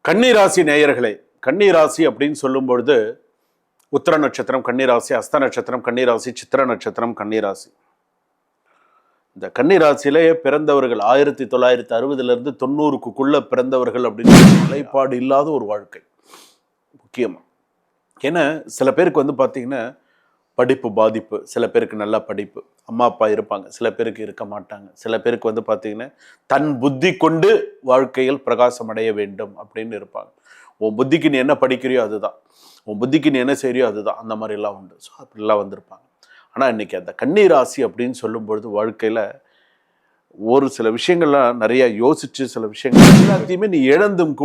கன்னிராசி நேயர்களே, கன்னிராசி அப்படின்னு சொல்லும் பொழுது உத்திர நட்சத்திரம் கன்னிராசி, அஸ்த நட்சத்திரம் கன்னிராசி, சித்திர நட்சத்திரம் கன்னிராசி. இந்த கன்னிராசியிலேயே பிறந்தவர்கள் 1960 90க்குள்ள பிறந்தவர்கள் அப்படின்னு நிலைப்பாடு இல்லாத ஒரு வாழ்க்கை முக்கியமா. ஏன்னா சில பேருக்கு பார்த்தீங்கன்னா படிப்பு பாதிப்பு, சில பேருக்கு நல்லா படிப்பு, அம்மா அப்பா இருப்பாங்க, சில பேருக்கு இருக்க மாட்டாங்க. சில பேருக்கு பார்த்தீங்கன்னா தன் புத்தி கொண்டு வாழ்க்கையில் பிரகாசம் அடைய வேண்டும் அப்படின்னு இருப்பாங்க. உன் புத்திக்கு நீ என்ன படிக்கிறியோ அதுதான், உன் புத்திக்கு நீ என்ன செய்யறியோ அதுதான், அந்த மாதிரிலாம் உண்டு. ஸோ அப்படிலாம் வந்திருப்பாங்க. ஆனால் இன்னைக்கு அந்த கன்னிராசி அப்படின்னு சொல்லும்பொழுது வாழ்க்கையில் ஒரு சில விஷயங்கள்லாம் நிறைய யோசிச்சு சில விஷயங்கள் எல்லாத்தையும் இழந்தும்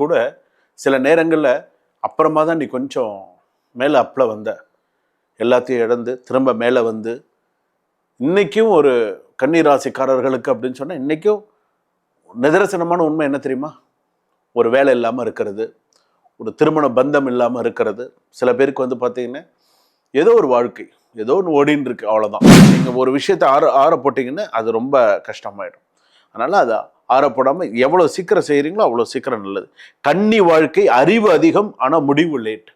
கூட சில நேரங்களில் அப்புறமா தான் நீ கொஞ்சம் மேலே அப்பில் வந்த, எல்லாத்தையும் இழந்து திரும்ப மேலே வந்து இன்னைக்கும் ஒரு கன்னிராசிக்காரர்களுக்கு அப்படின்னு சொன்னால் இன்னைக்கும் நிதர்சனமான உண்மை என்ன தெரியுமா? ஒரு வேலை இல்லாமல் இருக்கிறது, ஒரு திருமண பந்தம் இல்லாமல் இருக்கிறது. சில பேருக்கு பார்த்தீங்கன்னா ஏதோ ஒரு வாழ்க்கை ஏதோ ஒன்று ஓடின்னு இருக்கு, அவ்வளோதான். நீங்கள் ஒரு விஷயத்தை ஆற போட்டிங்கன்னா அது ரொம்ப கஷ்டமாயிடும். அதனால் அதை ஆறப்போடாமல் எவ்வளோ சீக்கிரம் செய்கிறீங்களோ அவ்வளோ சீக்கிரம் நல்லது. கன்னி வாழ்க்கை அறிவு அதிகம், ஆனால் முடிவு லேட்.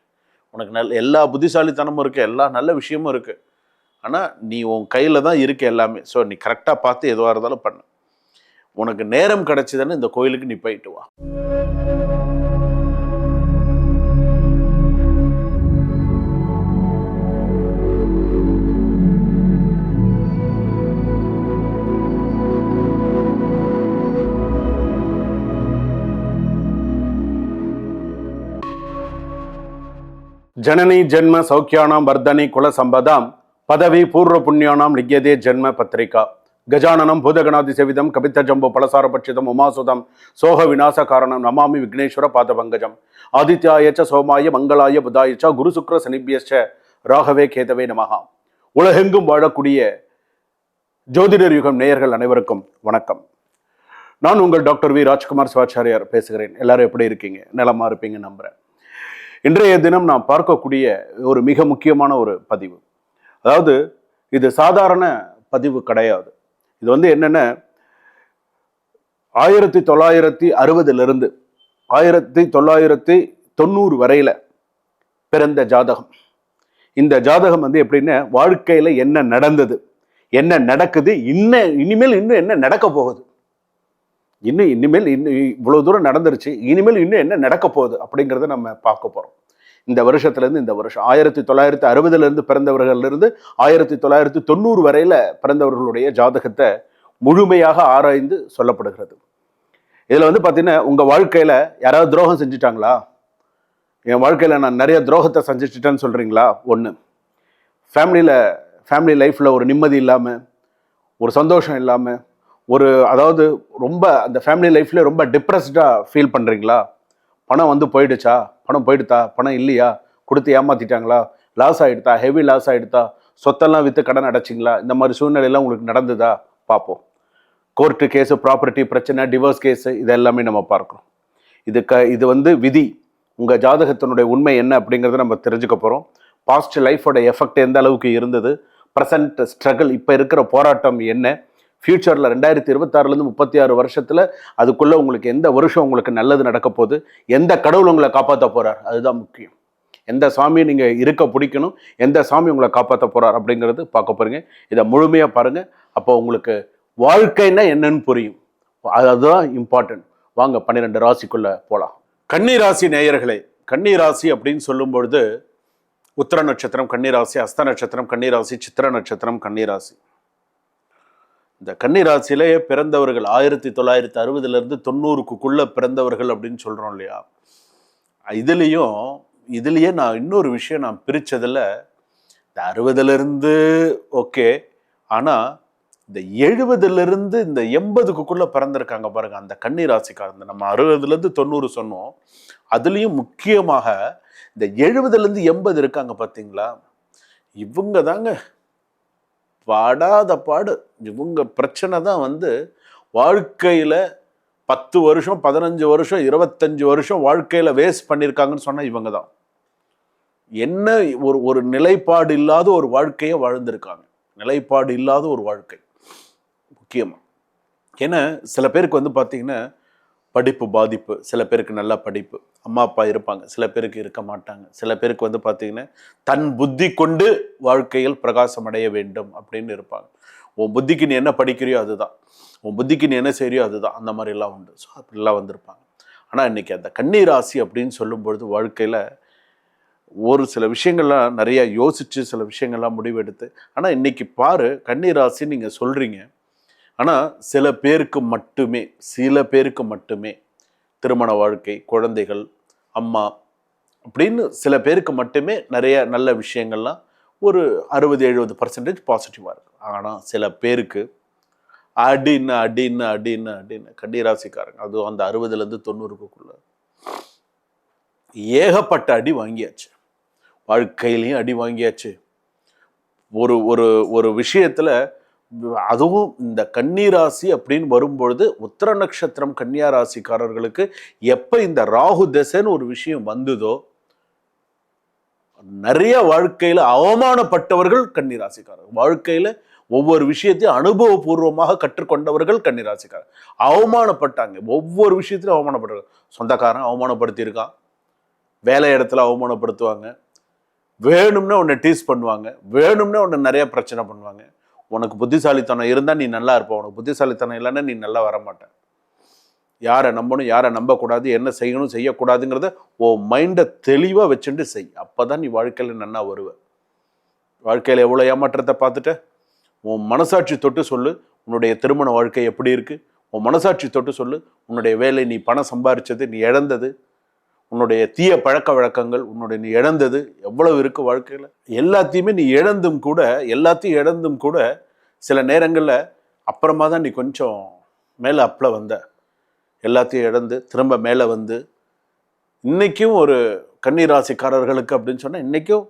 உனக்கு எல்லா புத்திசாலித்தனமும் இருக்குது, எல்லா நல்ல விஷயமும் இருக்குது, ஆனால் நீ உன் கையில் தான் இருக்கு எல்லாமே. ஸோ நீ கரெக்டாக பார்த்து எதுவாக இருந்தாலும் பண்ணு. உனக்கு நேரம் கிடைச்சதுன்னு இந்த கோயிலுக்கு நீ போயிட்டு வா. ஜனனி ஜென்ம சௌக்கியானாம் வர்தனி குல சம்பதாம் பதவி பூர்வ புண்ணியானாம் லிக்யதே ஜென்ம பத்திரிகா கஜானனம் பூதகணாதி செவிதம் கபித்த ஜம்பு பலசார பட்சிதம் உமாசுதம் சோக விநாச காரணம் நமாமி விக்னேஸ்வர பாத பங்கஜம் ஆதித்யாயச்ச சோமாய மங்களாய புதாயச்ச குரு சுக்ர சனிபியச்ச ராகவே கேதவே நமகா. உலகெங்கும் வாழக்கூடிய ஜோதிடர் யுகம் நேயர்கள் அனைவருக்கும் வணக்கம். நான் உங்கள் டாக்டர் வி ராஜ்குமார் சிவாச்சாரியார் பேசுகிறேன். எல்லாரும் எப்படி இருக்கீங்க? நலமா இருப்பீங்க நம்புறேன். இன்றைய தினம் நாம் பார்க்கக்கூடிய ஒரு மிக முக்கியமான ஒரு பதிவு, அதாவது இது சாதாரண பதிவு கிடையாது. இது என்னன்னா 1960 1990 வரையில பிறந்த ஜாதகம். இந்த ஜாதகம் எப்படின்னா வாழ்க்கையில என்ன நடந்தது, என்ன நடக்குது, இனிமேல் இன்னும் என்ன நடக்க போகுது, இனிமேல் இவ்வளவு தூரம் நடந்துருச்சு, இனிமேல் இன்னும் என்ன நடக்க போகுது அப்படிங்கிறத நம்ம பார்க்க போறோம். இந்த வருஷத்துலேருந்து இந்த வருஷம் 1960 பிறந்தவர்களிலிருந்து 1990 வரையில பிறந்தவர்களுடைய ஜாதகத்தை முழுமையாக ஆராய்ந்து சொல்லப்படுகிறது. இதுல பார்த்தீங்கன்னா உங்க வாழ்க்கையில யாராவது துரோகம் செஞ்சுட்டாங்களா? என் வாழ்க்கையில நான் நிறைய துரோகத்தை செஞ்சுட்டேன்னு சொல்றீங்களா? ஒன்று. ஃபேமிலி லைஃப்ல ஒரு நிம்மதி இல்லாம, ஒரு சந்தோஷம் இல்லாம, அதாவது ரொம்ப அந்த ஃபேமிலி லைஃப்ல ரொம்ப டிப்ரெஸ்டா ஃபீல் பண்றீங்களா? பணம் போயிடுச்சா? பணம் போயிடுதா? பணம் இல்லையா? கொடுத்து ஏமாத்திட்டாங்களா? லாஸ் ஆகிடுதா? ஹெவி லாஸ் ஆகிடுதா? சொத்தெல்லாம் விற்று கடன் அடைச்சிங்களா? இந்த மாதிரி சூழ்நிலையெல்லாம் உங்களுக்கு நடந்ததா? பார்ப்போம். கோர்ட்டு கேஸு, ப்ராப்பர்ட்டி பிரச்சனை, டிவோர்ஸ் கேஸு, இது எல்லாமே நம்ம பார்க்குறோம். இது விதி. உங்கள் ஜாதகத்தினுடைய உண்மை என்ன அப்படிங்கிறத நம்ம தெரிஞ்சுக்க போகிறோம். பாஸ்ட் லைஃபோட எஃபெக்ட் எந்த அளவுக்கு இருந்தது, ப்ரெசன்ட் ஸ்ட்ரகிள், இப்போ இருக்கிற போராட்டம் என்ன, ஃபியூச்சரில் 2026 36 வருஷத்தில் அதுக்குள்ளே உங்களுக்கு எந்த வருஷம் உங்களுக்கு நல்லது நடக்க போகுது, எந்த கடவுள் உங்களை காப்பாற்ற போகிறார், அதுதான் முக்கியம். எந்த சாமியை நீங்கள் இருக்க பிடிக்கணும், எந்த சாமி உங்களை காப்பாற்ற போகிறார் அப்படிங்கிறது பார்க்க போகிறீங்க. இதை முழுமையாக பாருங்கள். அப்போ உங்களுக்கு வாழ்க்கைன்னா என்னன்னு புரியும். அதுதான் இம்பார்ட்டன்ட். வாங்க 12 ராசிக்குள்ளே போகலாம். கன்னிராசி நேயர்களே, கன்னிராசி அப்படின்னு சொல்லும் பொழுது உத்திர நட்சத்திரம் கன்னிராசி, அஸ்த நட்சத்திரம் கன்னிராசி, சித்திர நட்சத்திரம் கன்னிராசி. இந்த கன்னிராசியிலேயே பிறந்தவர்கள் 1960 90க்குள்ள பிறந்தவர்கள் அப்படின்னு சொல்றோம் இல்லையா? இதுலயே நான் இன்னொரு விஷயம் நான் பிரிச்சதுல, இந்த 60 ஓகே, ஆனா இந்த 70 இந்த 80க்குள்ள பிறந்திருக்காங்க பாருங்க, அந்த கன்னிராசிக்காரங்க. நம்ம 60 90 சொன்னோம், அதுலயும் முக்கியமாக இந்த 70 80 இருக்காங்க பார்த்தீங்களா? இவங்க தாங்க பாடாத பாடு. இவங்க பிரச்சனை தான் வாழ்க்கையில 10 வருஷம் 15 வருஷம் 25 வருஷம் வாழ்க்கையில வேஸ்ட் பண்ணியிருக்காங்கன்னு சொன்னா இவங்க தான். என்ன ஒரு நிலைப்பாடு இல்லாத ஒரு வாழ்க்கையை வாழ்ந்திருக்காங்க. நிலைப்பாடு இல்லாத ஒரு வாழ்க்கை முக்கியமா. ஏன்னா சில பேருக்கு பார்த்தீங்கன்னா படிப்பு பாதிப்பு, சில பேருக்கு நல்ல படிப்பு, அம்மா அப்பா இருப்பாங்க, சில பேருக்கு இருக்க மாட்டாங்க. சில பேருக்கு வந்து பார்த்தீங்கன்னா தன் புத்தி கொண்டு வாழ்க்கையில் பிரகாசம் அடைய வேண்டும் அப்படின்னு இருப்பாங்க. உன் புத்திக்கு நீ என்ன படிக்கிறியோ அதுதான், உன் புத்திக்கு நீ என்ன செய்றியோ அதுதான், அந்த மாதிரிலாம் உண்டு. ஸோ அப்படிலாம் வந்திருப்பாங்க. ஆனால் இன்னைக்கு அந்த கன்னி ராசி அப்படின்னு சொல்லும்பொழுது வாழ்க்கையில் ஒரு சில விஷயங்கள்லாம் நிறைய யோசிச்சு சில விஷயங்கள்லாம் முடிவெடுத்து, ஆனால் இன்னைக்கு பாரு கன்னி ராசின்னு நீங்கள் சொல்றீங்க. ஆனால் சில பேருக்கு மட்டுமே திருமண வாழ்க்கை, குழந்தைகள், அம்மா அப்படின்னு சில பேருக்கு மட்டுமே நிறைய நல்ல விஷயங்கள்லாம் ஒரு 60-70% பாசிட்டிவாக இருக்கு. ஆனால் சில பேருக்கு அடின்னு கன்னிராசிக்காரங்க, அதுவும் அந்த 60லேருந்து 90க்குள்ள ஏகப்பட்ட அடி வாங்கியாச்சு. வாழ்க்கையிலையும் அடி வாங்கியாச்சு. ஒரு ஒரு ஒரு விஷயத்துல, அதுவும் இந்த கன்னிராசி அப்படின்னு வரும்பொழுது உத்திர நட்சத்திரம் கன்னியா ராசிக்காரர்களுக்கு எப்ப இந்த ராகு தசைன்னு ஒரு விஷயம் வந்ததோ, நிறைய வாழ்க்கையில அவமானப்பட்டவர்கள் கன்னிராசிக்காரர்கள். வாழ்க்கையில ஒவ்வொரு விஷயத்தையும் அனுபவபூர்வமாக கற்றுக்கொண்டவர்கள் கன்னிராசிக்காரர். அவமானப்பட்டாங்க, ஒவ்வொரு விஷயத்திலும் அவமானப்பட்டாங்க. சொந்தக்காரன் அவமானப்படுத்தியிருக்கான், வேலை இடத்துல அவமானப்படுத்துவாங்க, வேணும்னே உன்னை டீஸ் பண்ணுவாங்க, வேணும்னே உன்னை நிறைய பிரச்சனை பண்ணுவாங்க. உனக்கு புத்திசாலித்தனம் இருந்தால் நீ நல்லா இருப்ப, உனக்கு புத்திசாலித்தனம் இல்லைன்னா நீ நல்லா வரமாட்ட. யாரை நம்பணும், யாரை நம்பக்கூடாது, என்ன செய்யணும் செய்யக்கூடாதுங்கிறத உன் மைண்டை தெளிவாக வச்சுட்டு செய். அப்போ தான் நீ வாழ்க்கையில் நல்லா வருவ. வாழ்க்கையில் எவ்வளோ ஏமாற்றத்தை பார்த்துட்ட, உன் மனசாட்சி தொட்டு சொல்லு உன்னுடைய திருமண வாழ்க்கை எப்படி இருக்கு. உன் மனசாட்சி தொட்டு சொல்லு உன்னுடைய வேலை, நீ பணம் சம்பாரிச்சது, நீ இழந்தது, உன்னுடைய தீய பழக்க வழக்கங்கள், உன்னுடைய நீ இழந்தது எவ்வளவு இருக்கு வாழ்க்கையில். எல்லாத்தையும் இழந்தும் கூட சில நேரங்களில் அப்புறமா தான் நீ கொஞ்சம் மேலே அப்பில் வந்த. எல்லாத்தையும் இழந்து திரும்ப மேலே வந்து இன்னைக்கும் ஒரு கன்னிராசிக்காரர்களுக்கு அப்படின்னு சொன்னால் இன்னைக்கும்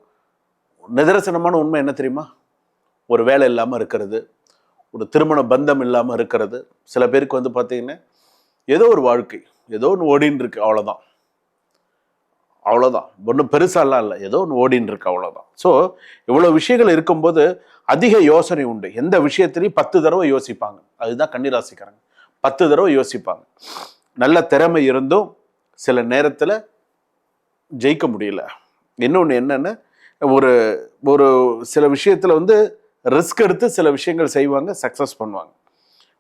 நிதர்சனமான உண்மை என்ன தெரியுமா? ஒரு வேலை இல்லாமல் இருக்கிறது, ஒரு திருமண பந்தம் இல்லாமல் இருக்கிறது. சில பேருக்கு வந்து பார்த்தீங்கன்னா ஏதோ ஒரு வாழ்க்கை, ஏதோ ஒன்று ஓடின்னு இருக்கு, அவ்வளோதான். ஒன்றும் பெருசாலாம் இல்லை, ஏதோ ஒன்று ஓடின்னு இருக்கு, அவ்வளோதான். ஸோ இவ்வளோ விஷயங்கள் இருக்கும்போது அதிக யோசனை உண்டு. எந்த விஷயத்திலையும் 10 தடவை யோசிப்பாங்க. அதுதான் கன்னிராசிக்காரங்க, 10 தடவை யோசிப்பாங்க. நல்ல திறமை இருந்தும் சில நேரத்தில் ஜெயிக்க முடியல. இன்னொன்று என்னென்னா, ஒரு ஒரு சில விஷயத்தில் வந்து ரிஸ்க் எடுத்து சில விஷயங்கள் செய்வாங்க, சக்ஸஸ் பண்ணுவாங்க.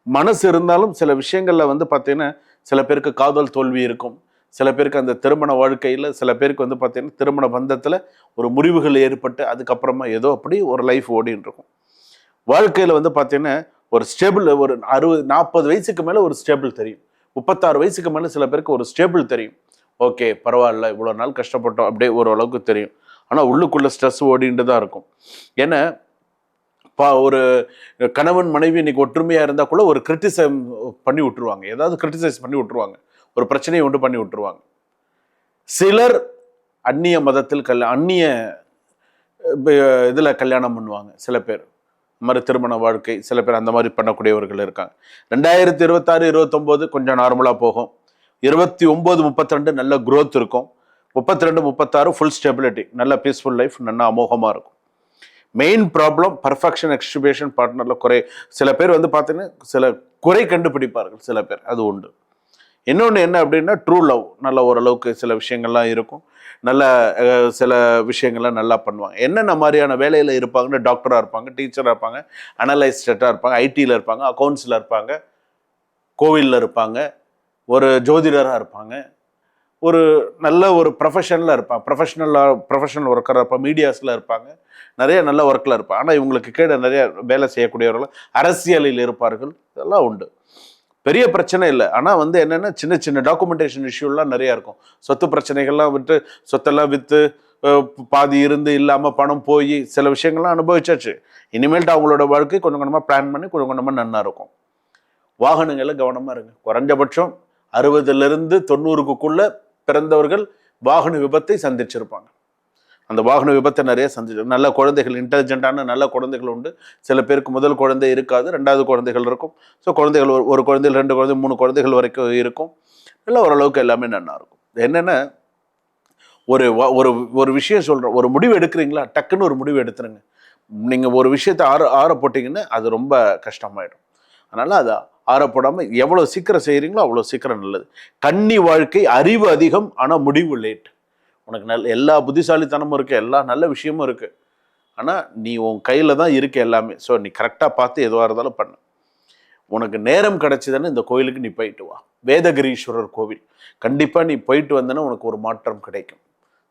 மனசு இருந்தாலும் சில விஷயங்களில் வந்து பார்த்தீங்கன்னா சில பேருக்கு காதல் தோல்வி இருக்கும், சில பேருக்கு அந்த திருமண வாழ்க்கையில், சில பேருக்கு வந்து பார்த்தீங்கன்னா திருமண பந்தத்தில் ஒரு முறிவுகள் ஏற்பட்டு அதுக்கப்புறமா ஏதோ அப்படி ஒரு லைஃப் ஓடின்னு இருக்கும். வாழ்க்கையில் வந்து பார்த்தீங்கன்னா ஒரு ஸ்டேபிள், ஒரு 40 வயசுக்கு மேலே ஒரு ஸ்டேபிள் தெரியும், 36 வயசுக்கு மேலே சில பேருக்கு ஒரு ஸ்டேபிள் தெரியும். ஓகே பரவாயில்ல, இவ்வளோ நாள் கஷ்டப்பட்டோம் அப்படியே ஓரளவுக்கு தெரியும். ஆனால் உள்ளுக்குள்ளே ஸ்ட்ரெஸ் ஓடிட்டு தான் இருக்கும். ஏன்னா ஒரு கணவன் மனைவி இன்னைக்கு ஒற்றுமையாக இருந்தால் கூட ஒரு கிரிட்டிசைஸ் பண்ணி விட்டுருவாங்க, ஏதாவது கிரிட்டிசைஸ் பண்ணி விட்டுருவாங்க, ஒரு பிரச்சனையை உண்டு பண்ணி விட்டுருவாங்க. சிலர் அந்நிய மதத்தில் அந்நிய இதில் கல்யாணம் பண்ணுவாங்க. சில பேர் மாதிரி திருமண வாழ்க்கை, சில பேர் அந்த மாதிரி பண்ணக்கூடியவர்கள் இருக்காங்க. 2026-29 கொஞ்சம் நார்மலாக போகும். 29-32 நல்ல growth இருக்கும். 32-36 ஃபுல் ஸ்டெபிலிட்டி, நல்ல பீஸ்ஃபுல் லைஃப், நல்ல அமோகமாக இருக்கும். மெயின் ப்ராப்ளம் பர்ஃபெக்ஷன் எக்ஸ்ட்ரிபியூஷன் பார்ட்னரில் குறை. சில பேர் வந்து பார்த்தீங்கன்னா சில குறை கண்டுபிடிப்பார்கள், சில பேர், அது உண்டு. இன்னொன்று என்ன அப்படின்னா ட்ரூ லவ், நல்ல ஓரளவுக்கு சில விஷயங்கள்லாம் இருக்கும், நல்ல சில விஷயங்கள்லாம் நல்லா பண்ணுவாங்க. என்னென்ன மாதிரியான வேலையில் இருப்பாங்கன்னா டாக்டராக இருப்பாங்க, டீச்சராக இருப்பாங்க, அனலைஸ்டாக இருப்பாங்க, ஐடியில் இருப்பாங்க, அக்கௌண்ட்ஸில் இருப்பாங்க, கோவிலில் இருப்பாங்க, ஒரு ஜோதிடராக இருப்பாங்க, ஒரு நல்ல ஒரு ப்ரொஃபஷனில் இருப்பாங்க, ப்ரொஃபஷனல் ஒர்க்கராக இருப்பாங்க, மீடியாஸில் இருப்பாங்க, நிறைய நல்ல ஒர்க்கில் இருப்பாங்க. ஆனால் இவங்களுக்கு கீழே நிறைய வேலை செய்யக்கூடியவர்கள் அரசியலில் இருப்பார்கள், இதெல்லாம் உண்டு. பெரிய பிரச்சனை இல்லை. ஆனால் வந்து என்னென்னா சின்ன சின்ன டாக்குமெண்டேஷன் இஷ்யூலாம் நிறையா இருக்கும். சொத்து பிரச்சனைகள்லாம் விட்டு, சொத்தெல்லாம் விற்று பாதி இருந்து இல்லாமல் பணம் போய் சில விஷயங்கள்லாம் அனுபவிச்சாச்சு. இனிமேல்ட்டு அவங்களோட வாழ்க்கை கொஞ்சம் கொஞ்சமாக பிளான் பண்ணி கொஞ்சம் கொஞ்சமாக நன்னா இருக்கும். வாகனங்களில் கவனமாக இருங்க. குறைஞ்சபட்சம் 60லேருந்து 90க்குள்ளே பிறந்தவர்கள் வாகன விபத்தை சந்திச்சிருப்பாங்க. அந்த வாகன விபத்தை நிறைய சந்திச்சு, நல்ல குழந்தைகள், இன்டெலிஜென்ட்டான நல்ல குழந்தைகள் உண்டு. சில பேருக்கு முதல் குழந்தை இருக்காது, 2வது குழந்தைகள் இருக்கும். ஸோ குழந்தைகள் ஒரு குழந்தைகள், 2 குழந்தை, 3 குழந்தைகள் வரைக்கும் இருக்கும். இல்லை ஓரளவுக்கு எல்லாமே நல்லா இருக்கும். என்னென்ன ஒரு ஒரு விஷயம் சொல்கிறேன், ஒரு முடிவு எடுக்கிறீங்களா, டக்குன்னு ஒரு முடிவு எடுத்துருங்க. நீங்கள் ஒரு விஷயத்தை ஆற போட்டிங்கன்னா அது ரொம்ப கஷ்டமாயிடும். அதனால் அதை ஆறப்போடாமல் எவ்வளோ சீக்கிரம் செய்கிறீங்களோ அவ்வளோ சீக்கிரம் நல்லது. கன்னி வாழ்க்கை அறிவு அதிகம், ஆனால் முடிவு லேட். உனக்கு எல்லா புத்திசாலித்தனமும் இருக்குது, எல்லா நல்ல விஷயமும் இருக்குது, ஆனால் நீ உன் கையில் தான் இருக்கு எல்லாமே. ஸோ நீ கரெக்டாக பார்த்து எதுவாக இருந்தாலும் பண்ணு. உனக்கு நேரம் கிடைச்சதுன்னு இந்த கோயிலுக்கு நீ போயிட்டு வா. வேதகிரீஸ்வரர் கோவில் கண்டிப்பாக நீ போயிட்டு வந்தனா உனக்கு ஒரு மாற்றம் கிடைக்கும்.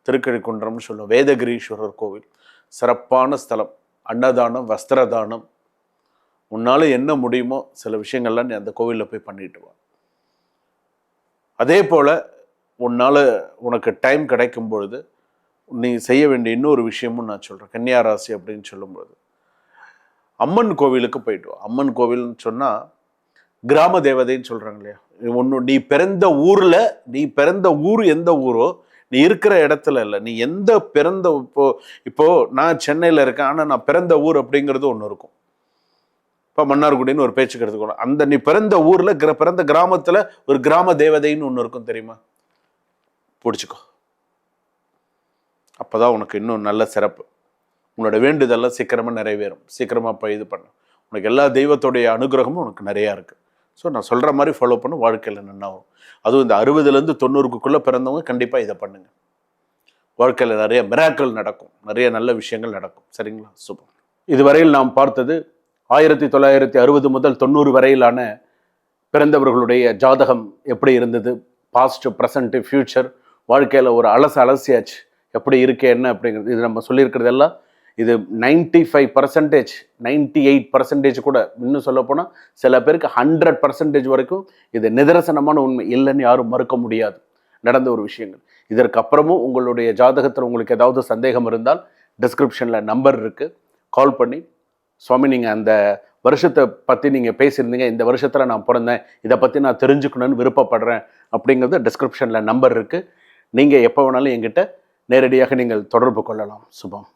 திருக்கழிக்குன்றம்னு சொல்லுவோம். வேதகிரீஸ்வரர் கோவில் சிறப்பான ஸ்தலம். அன்னதானம், வஸ்திரதானம், உன்னால் என்ன முடியுமோ சில விஷயங்கள்லாம் நீ அந்த கோவிலில் போய் பண்ணிட்டு வா. அதே போல் உனக்கு டைம் கிடைக்கும் பொழுது நீ செய்ய வேண்டிய இன்னொரு விஷயமும் நான் சொல்கிறேன். கன்னியா ராசி அப்படின்னு சொல்லும்பொழுது அம்மன் கோவிலுக்கு போயிட்டு வா. அம்மன் கோவில்னு சொன்னால் கிராம தேவதைன்னு சொல்கிறாங்க இல்லையா, நீ பிறந்த ஊர் எந்த ஊரோ, நீ இருக்கிற இடத்துல இல்லை, நீ எந்த இப்போ நான் சென்னையில் இருக்கேன், ஆனால் நான் பிறந்த ஊர் அப்படிங்கிறது ஒன்று இருக்கும். இப்போ மன்னார்குடின்னு ஒரு பேச்சுக்கு எடுத்துக்கணும். அந்த நீ பிறந்த ஊரில் பிறந்த கிராமத்தில் ஒரு கிராம தேவதைன்னு ஒன்று இருக்கும் தெரியுமா, பிடிச்சிக்கோ. அப்போதான் உனக்கு இன்னும் நல்ல சிறப்பு. உன்னோட வேண்டுதெல்லாம் சீக்கிரமாக நிறைவேறும். சீக்கிரமாக போய் இது பண்ண உனக்கு எல்லா தெய்வத்தோடைய அனுகிரகமும் உனக்கு நிறையா இருக்குது. ஸோ நான் சொல்கிற மாதிரி ஃபாலோ பண்ண வாழ்க்கையில் நன்னாகும். அதுவும் இந்த 60லேருந்து 90க்குள்ளே பிறந்தவங்க கண்டிப்பாக இதை பண்ணுங்க. வாழ்க்கையில் நிறைய மிராக்கள் நடக்கும், நிறைய நல்ல விஷயங்கள் நடக்கும். சரிங்களா? சூப்பர். இதுவரையில் நாம் பார்த்தது 1960 முதல் 90 வரையிலான பிறந்தவர்களுடைய ஜாதகம் எப்படி இருந்தது, பாஸ்ட், ப்ரெசண்ட், ஃப்யூச்சர், வாழ்க்கையில் ஒரு அலசியாச்சு எப்படி இருக்கு என்ன அப்படிங்கிறது. இது நம்ம சொல்லியிருக்கிறதெல்லாம் இது 95%, 98% கூட, இன்னும் சொல்ல போனால் சில பேருக்கு 100% வரைக்கும் இது நிதர்சனமான உண்மை, இல்லைன்னு யாரும் மறுக்க முடியாது நடந்த ஒரு விஷயங்கள். இதற்கு அப்புறமும் உங்களுடைய ஜாதகத்தில் உங்களுக்கு ஏதாவது சந்தேகம் இருந்தால் டிஸ்கிரிப்ஷனில் நம்பர் இருக்குது, கால் பண்ணி சுவாமி நீங்கள் அந்த வருஷத்தை பற்றி நீங்கள் பேசியிருந்தீங்க, இந்த வருஷத்தில் நான் பிறந்தேன், இதை பற்றி நான் தெரிஞ்சுக்கணுன்னு விருப்பப்படுறேன் அப்படிங்கிறது டிஸ்கிரிப்ஷனில் நம்பர் இருக்குது. நீங்கள் எப்போ வேணாலும் என்கிட்ட நேரடியாக நீங்கள் தொடர்பு கொள்ளலாம். சுபம்.